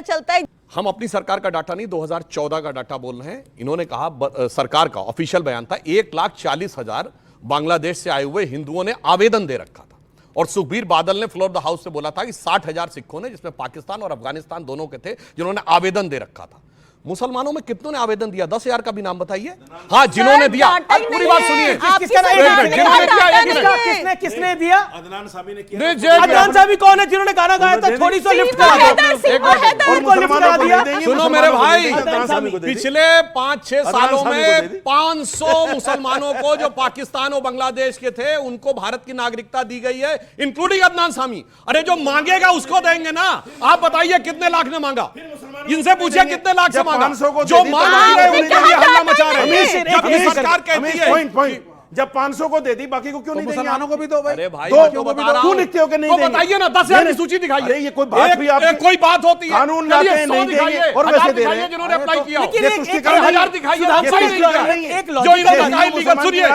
चलता है। हम अपनी सरकार का डाटा नहीं 2014 का डाटा बोल रहे हैं। इन्होंने कहा, सरकार का ऑफिशियल बयान था, 1,40,000 बांग्लादेश से आए हुए हिंदुओं ने आवेदन दे रखा था। और सुखबीर बादल ने फ्लोर द हाउस से बोला था कि 60,000 सिखों ने, जिसमें पाकिस्तान और अफगानिस्तान दोनों के थे, जिन्होंने आवेदन दे रखा था। मुसलमानों में कितनों ने आवेदन दिया? 10,000 का भी नाम बताइए। हाँ, जिन्होंने दिया। पूरी बात सुनिए। किसने दिया? अदनान सामी ने किया। अदनान सामी कौन है जिन्होंने गाना गाया था? थोड़ी सी लिफ्ट करा दिया। सुनो मेरे भाई, पिछले 5-6 सालों में 500 मुसलमानों को जो पाकिस्तान और बांग्लादेश के थे उनको भारत की नागरिकता दी गई है, इंक्लूडिंग अदनान सामी। अरे जो मांगेगा उसको देंगे ना। आप बताइए कितने लाख ने मांगा? इनसे पूछिए कितने लाख से मांगा? जो मांग रहे हैं उनके लिए हल्ला मचा रहे हैं। जब सरकार कहती है जब 500 को दे दी, बाकी को क्यों नहीं? मुसलमानों को भी दो भाई। अरे भाई, क्यों लिखते हो कि नहीं? बताइए ना, 10,000 की सूची दिखाइए। ये कोई बात भी आप कोई बात होती है? कानून लाते हैं, नहीं देंगे और वैसे दे रहे हैं जिन्होंने अप्लाई किया। ये तुष्टिकरण 1,000 दिखाइए। जो इलीगल, सुनिए,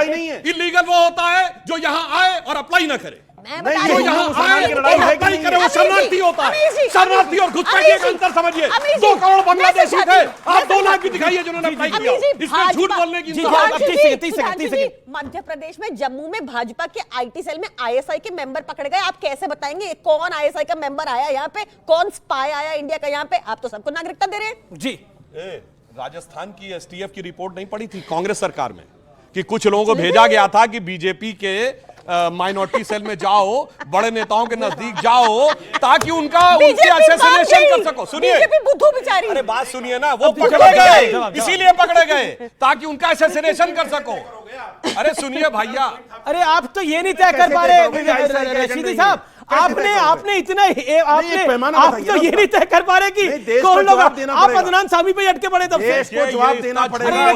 इलीगल वो होता है जो यहाँ आए और अप्लाई ना करे। जो यहाँ आए और अप्लाई करे वो शरणार्थी होता है। शरणार्थी और घुसपैठिए का अंतर समझिए। 2 करोड़ बांग्लादेशी थे, आप 2 लाख भी दिखाइए जिन्होंने अप्लाई किया। इसमें झूठ बोलने की मध्य प्रदेश में जम्मू में भाजपा के आईटी सेल में आईएसआई के मेंबर पकड़े गए। आप कैसे बताएंगे कौन आईएसआई का मेंबर आया यहाँ पे, कौन स्पाई आया इंडिया का यहाँ पे? आप तो सबको नागरिकता दे रहे हैं जी। राजस्थान की एसटीएफ की रिपोर्ट नहीं पड़ी थी कांग्रेस सरकार में कि कुछ लोगों को भेजा गया था कि बीजेपी के माइनॉरिटी सेल में जाओ, बड़े नेताओं के नजदीक जाओ, ताकि उनके असैसिनेशन कर सको। सुनिए, बुद्धू बेचारी। अरे बात सुनिए ना, वो पकड़े गए, इसीलिए पकड़े गए ताकि उनका असैसिनेशन कर सको। अरे सुनिए भैया, अरे आप तो ये नहीं तय कर पा रहे रशीदी साहब। आपने इतना आप तो ये नहीं तय कर पा रहे कि कौन लोग। आप अदनान सामी पे अटके पड़े तब से। जवाब देना पड़ेगा।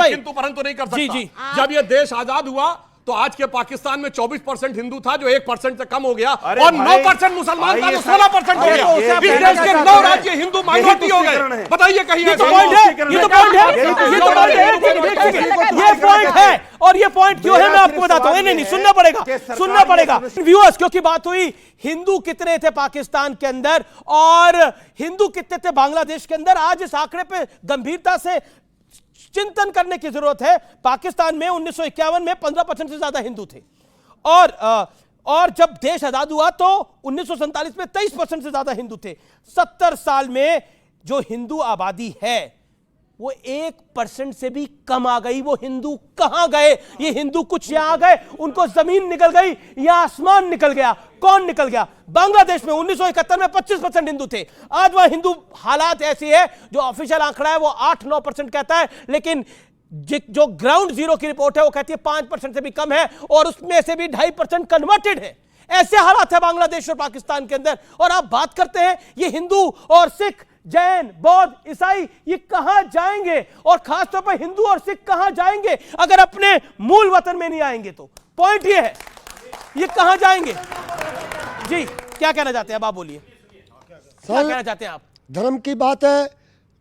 किंतु परंतु नहीं कर सकता। जब ये देश आजाद हुआ तो आज के पाकिस्तान में 24% हिंदू था, जो 1% से कम हो गया, और 9% मुसलमान था, जो 16% हो गया। इस देश के 9 राज्य हिंदू माइनॉरिटी हो गए। बताइए कहीं। ये तो पॉइंट है। और ये पॉइंट क्यों है मैं आपको बताता हूं। नहीं, सुनना पड़ेगा व्यूअर्स, क्योंकि बात हुई हिंदू कितने थे पाकिस्तान के अंदर और हिंदू कितने थे बांग्लादेश के अंदर। आज इस आंकड़े पे गंभीरता से चिंतन करने की जरूरत है। पाकिस्तान में 1951 में 15% से ज्यादा हिंदू थे और जब देश आजाद हुआ तो 1947 में 23% से ज्यादा हिंदू थे। 70 साल में जो हिंदू आबादी है वो 1% से भी कम आ गई। वो हिंदू कहां गए? ये हिंदू कुछ यहां आ गए, उनको जमीन निकल गई या आसमान निकल गया? कौन निकल गया? बांग्लादेश में 1971 में 25% हिंदू थे। आज वह हिंदू हालात ऐसी है, जो ऑफिशियल आंकड़ा है वो 8-9% कहता है, लेकिन जो ग्राउंड जीरो की रिपोर्ट है वो कहती है 5% से भी कम है, और उसमें से भी 2.5% कन्वर्टेड है। ऐसे हालात है बांग्लादेश और पाकिस्तान के अंदर। और आप बात करते हैं ये हिंदू और सिख, जैन, बौद्ध, ईसाई, ये कहां जाएंगे? और खासतौर पर हिंदू और सिख कहां जाएंगे अगर अपने मूल वतन में नहीं आएंगे? तो पॉइंट ये है, ये कहां जाएंगे? जी, क्या कहना चाहते हैं आप? बोलिए, क्या कहना चाहते हैं आप? धर्म की बात है,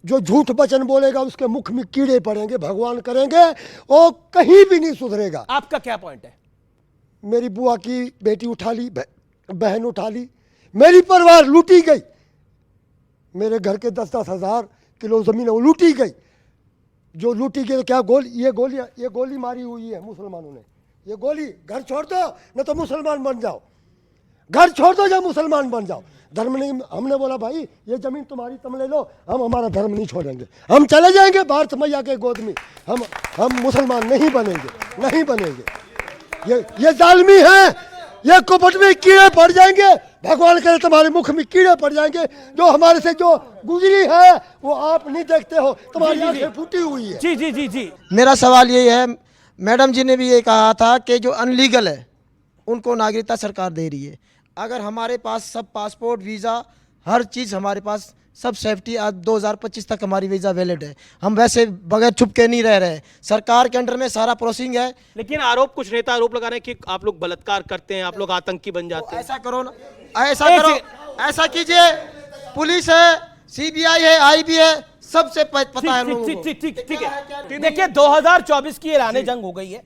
जो झूठ वचन बोलेगा उसके मुख में कीड़े पड़ेंगे, भगवान करेंगे, वो कहीं भी नहीं सुधरेगा। आपका क्या पॉइंट है? मेरी बुआ की बेटी उठा ली, बहन उठा ली, मेरी परिवार लूटी गई, मेरे घर के 10-10 हज़ार किलो जमीन वो लूटी गई। जो लूटी गई, क्या ये गोली मारी हुई है मुसलमानों ने। ये गोली, घर छोड़ दो न तो मुसलमान बन जाओ, घर छोड़ दो या मुसलमान बन जाओ। धर्म नहीं। हमने बोला भाई ये जमीन तुम्हारी, तुम ले लो, हम हमारा धर्म नहीं छोड़ेंगे, हम चले जाएंगे भारत मैया के गोद में, हम मुसलमान नहीं बनेंगे। ये जालिमी है, ये कुपट में कीड़े पड़ जाएंगे, भगवान करे तुम्हारे मुख में कीड़े पड़ जाएंगे। जो हमारे से जो गुजरी है वो आप नहीं देखते हो, तुम्हारी आंखें फूटी हुई है। जी जी जी जी। मेरा सवाल ये है, मैडम जी ने भी ये कहा था कि जो अनलीगल है उनको नागरिकता सरकार दे रही है। अगर हमारे पास सब पासपोर्ट, वीज़ा, हर चीज़ हमारे पास सब सेफ्टी, आज 2025 तक हमारी वीज़ा वैलिड है, हम वैसे बगैर छुप के नहीं रह रहे, सरकार के अंडर में सारा प्रोसेसिंग है। लेकिन कुछ नेता आरोप लगा रहे हैं कि आप लोग बलात्कार करते हैं, आप लोग आतंकी बन जाते हैं। ऐसा करो ना, ऐसा कीजिए, पुलिस है, सीबीआई है, आईबी है, सबसे पता है लोगों को। ठीक है। देखिए 2024 की ऐलान जंग हो गई है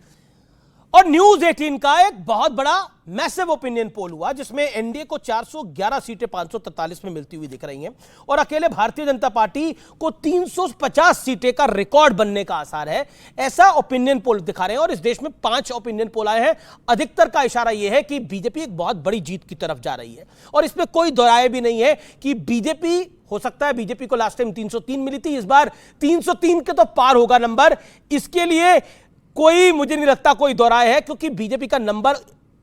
और न्यूज़ 18 का एक बहुत बड़ा मैसिव ओपिनियन पोल हुआ जिसमें एनडीए को 411 सीटें 543 में मिलती हुई दिख रही हैं और अकेले भारतीय जनता पार्टी को 350 सीटें का रिकॉर्ड बनने का आसार है, ऐसा ओपिनियन पोल दिखा रहे हैं। और इस देश में 5 ओपिनियन पोल आए हैं, अधिकतर का इशारा यह है कि बीजेपी एक बहुत बड़ी जीत की तरफ जा रही है और इसमें कोई दो राय भी नहीं है कि बीजेपी, हो सकता है बीजेपी को लास्ट टाइम 303 मिली थी, इस बार 303 के तो पार होगा नंबर, इसके लिए कोई मुझे नहीं लगता कोई दो राय है, क्योंकि बीजेपी का नंबर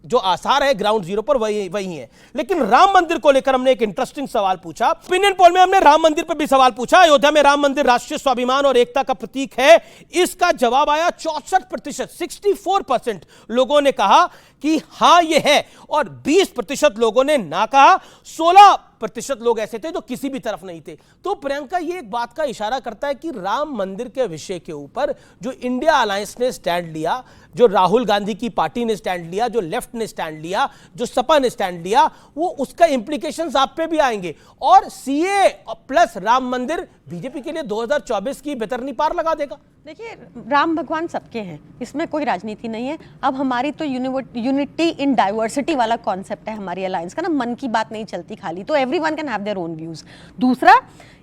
जो आसार है ग्राउंड जीरो पर वही है। लेकिन राम मंदिर को लेकर हमने एक इंटरेस्टिंग सवाल पूछा, ओपिनियन पोल में हमने राम मंदिर पर भी सवाल पूछा, अयोध्या में राम मंदिर राष्ट्रीय स्वाभिमान और एकता का प्रतीक है, इसका जवाब आया 64%, 64% लोगों ने कहा कि हां यह है और 20% लोगों ने ना कहा, 16% लोग ऐसे थे जो किसी भी तरफ नहीं थे। तो प्रियंका, ये एक बात का इशारा करता है कि राम मंदिर के विषय के ऊपर जो इंडिया अलायंस ने स्टैंड लिया, जो राहुल गांधी की पार्टी ने स्टैंड लिया, जो लेफ्ट ने स्टैंड लिया, जो सपा ने स्टैंड लिया, वो उसका इंप्लीकेशंस आप पे भी आएंगे। और सीए प्लस राम मंदिर बीजेपी के लिए 2024 की बेतरनी पार लगा देगा। देखिए, राम भगवान सबके हैं, इसमें कोई राजनीति नहीं है। अब हमारी तो यूनिटी इन डाइवर्सिटी वाला कॉन्सेप्ट है हमारी अलायंस का ना, मन की बात नहीं चलती खाली, तो everyone can have their own views. दूसरा,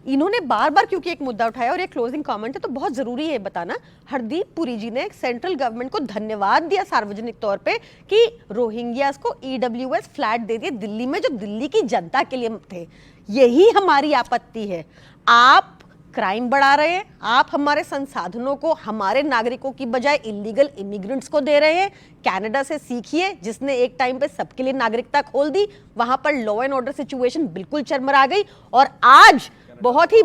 इन्होंने बार बार क्योंकि एक मुद्दा उठाया और ये क्लोजिंग कमेंट है तो बहुत जरूरी है बताना, हरदीप पुरी जी ने सेंट्रल गवर्नमेंट को धन्यवाद दिया सार्वजनिक तौर पे कि रोहिंग्यास को ईडब्ल्यूएस फ्लैट दे दिए दिल्ली में, जो दिल्ली की जनता के लिए थे। यही हमारी आपत्ति है, आप क्राइम बढ़ा रहे हैं, आप हमारे संसाधनों को हमारे नागरिकों की बजाय इलीगल इमिग्रेंट्स को दे रहे हैं। कनाडा से सीखिए, जिसने एक टाइम पे सबके लिए नागरिकता खोल दी, वहां पर लॉ एंड ऑर्डर सिचुएशन बिल्कुल चरमरा गई और आज बहुत ही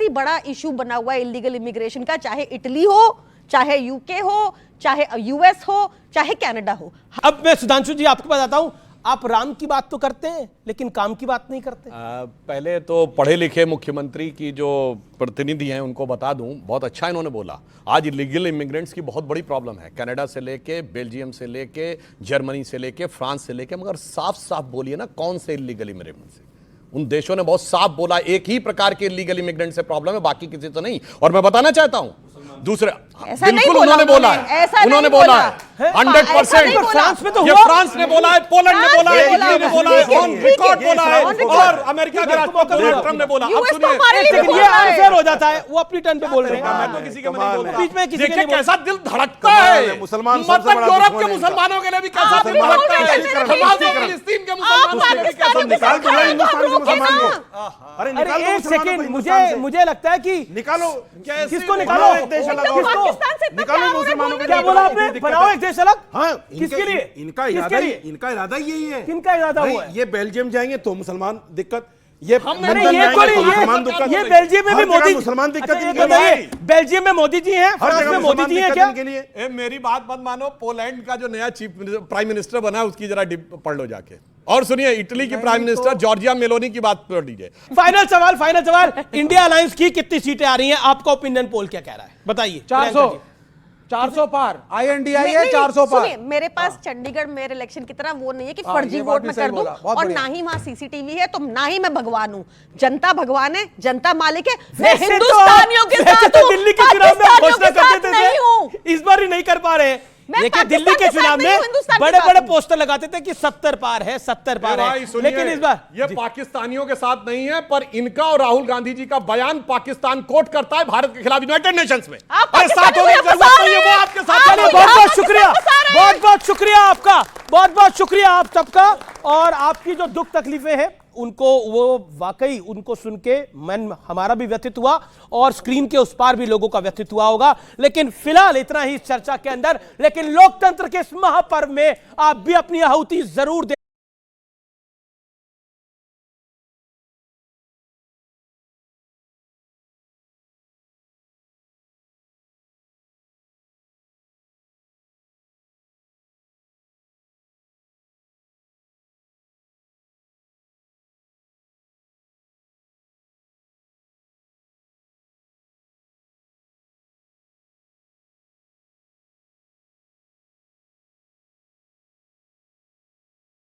बड़ा इशू बना हुआ है इलीगल इमिग्रेशन का, चाहे इटली हो, चाहे यूके हो, चाहे यूएस हो, चाहे कनाडा हो। अब मैं सुधांशु जी आपको बताता हूं, आप राम की बात तो करते हैं लेकिन काम की बात नहीं करते। पहले तो पढ़े लिखे मुख्यमंत्री की जो प्रतिनिधि हैं उनको बता दूं, बहुत अच्छा इन्होंने बोला, आज इलीगल इमिग्रेंट्स की बहुत बड़ी प्रॉब्लम है, कनाडा से लेके, बेल्जियम से लेके, जर्मनी से लेके, फ्रांस से लेके, मगर साफ साफ बोलिए ना कौन से इलीगल इमिग्रेंट्स है। उन देशों ने बहुत साफ बोला एक ही प्रकार के इलीगल इमिग्रेंट से प्रॉब्लम है, बाकी किसी से नहीं। और मैं बताना चाहता हूं दूसरे, बिल्कुल उन्होंने बोला है, उन्होंने बोला है 100%। फ्रांस में तो ये फ्रांस ने बोला है, पोलैंड ने बोला है, इटली ने बोला है, ऑन रिकॉर्ड बोला है, और अमेरिका के राष्ट्रपति डोनाल्ड ट्रंप ने बोला। अब सुनिए, लेकिन ये अनफेयर हो जाता है, वो अपनी टर्न पे बोल रहे हैं, मैं तो किसी के में नहीं बोल बीच में किसी के देखिए नहीं कैसा दिल धड़कता है, मुसलमान मतलब यूरोप के मुसलमानों के लिए भी कैसा दिल धड़कता है, फिलिस्तीन के मुसलमानों के लिए कैसा निकाल दो ना हिंदुस्तान के मुसलमान को। अरे निकाल दो एक मुसलमानों सेकेंड, को हिंदुस्तान से। मुझे लगता है कि निकालो, किसको निकालो, एक देश अलग और निकालो मुसलमानों को। क्या बोला आपने, बनाओ एक देश अलग। हाँ, किसके लिए, इनका किसके लिए, इनका इरादा यही है। किनका इरादा भाई, हुआ है? ये बेल्जियम जाएंगे तो मुसलमान दिक्कत, ये नहीं, लंदन ये जाएंगे थोड़ी, तो मुसलमान दिक्कत, ये बेल्जियम में भी हर जगह मोदी, मुसलमान दिक्कत अच्छा, इनके ये लिए बताइए, है। बेल्जियम में मोदी जी हैं, हर फ्रांस जगह में मोदी मुसलमान जी हैं दिक्कत क्या? इनके लिए। मेरी बात मत मानो, पोलैंड का जो नया प्राइम मिनिस्टर बना है उसकी जरा पढ़ लो जाके। और सुनिए, इटली की प्राइम मिनिस्टर जॉर्जिया मेलोनी की बात पढ़ लीजिए। फाइनल सवाल, इंडिया अलायंस की कितनी सीटें आ रही हैं, आपका ओपिनियन पोल क्या कह रहा है, बताइए। 400 पार, INDI है 400 पार। सुनिए, मेरे पास चंडीगढ़ मेयर इलेक्शन की तरह वो नहीं है कि हाँ, फर्जी ये वोट बात भी मैं सही कर दूं, बोला, बहुत और बढ़िया। ना ही वहां सीसीटीवी है, तो ना ही मैं भगवान हूं। जनता भगवान है, जनता मालिक है, मैं वैसे तो हिंदुस्तानियों के वैसे साथ तो हूं, दिल्ली के चुनाव में पाकिस्तानियों घोषणा के साथ करते नहीं हूं। थे, इस बार ही नहीं कर पा रहे। मैं देखिए, दिल्ली पाकिस्तान के के चुनाव साथ नहीं हूं, में हिंदुस्तान के बड़े साथ बड़े हूं। पोस्टर लगाते थे कि 70 पार है, 70 पार है, लेकिन इस बार ये पाकिस्तानियों के साथ नहीं है, पर इनका और राहुल गांधी जी का बयान पाकिस्तान कोट करता है भारत के खिलाफ यूनाइटेड नेशंस में। आप अरे साथ होने की पाकिस्तानियों जरूरत को नहीं है, वो आपके साथ आप चले। बहुत बहुत शुक्रिया, फंसा रहे हैं। बहुत बहुत शुक्रिया आपका, बहुत बहुत शुक्रिया आप सबका। और आपकी जो दुख तकलीफें हैं उनको, वो वाकई उनको सुन के मन हमारा भी व्यथित हुआ और स्क्रीन के उस पार भी लोगों का व्यथित हुआ होगा। लेकिन फिलहाल इतना ही इस चर्चा के अंदर, लेकिन लोकतंत्र के इस महापर्व में आप भी अपनी आहुति जरूर दे।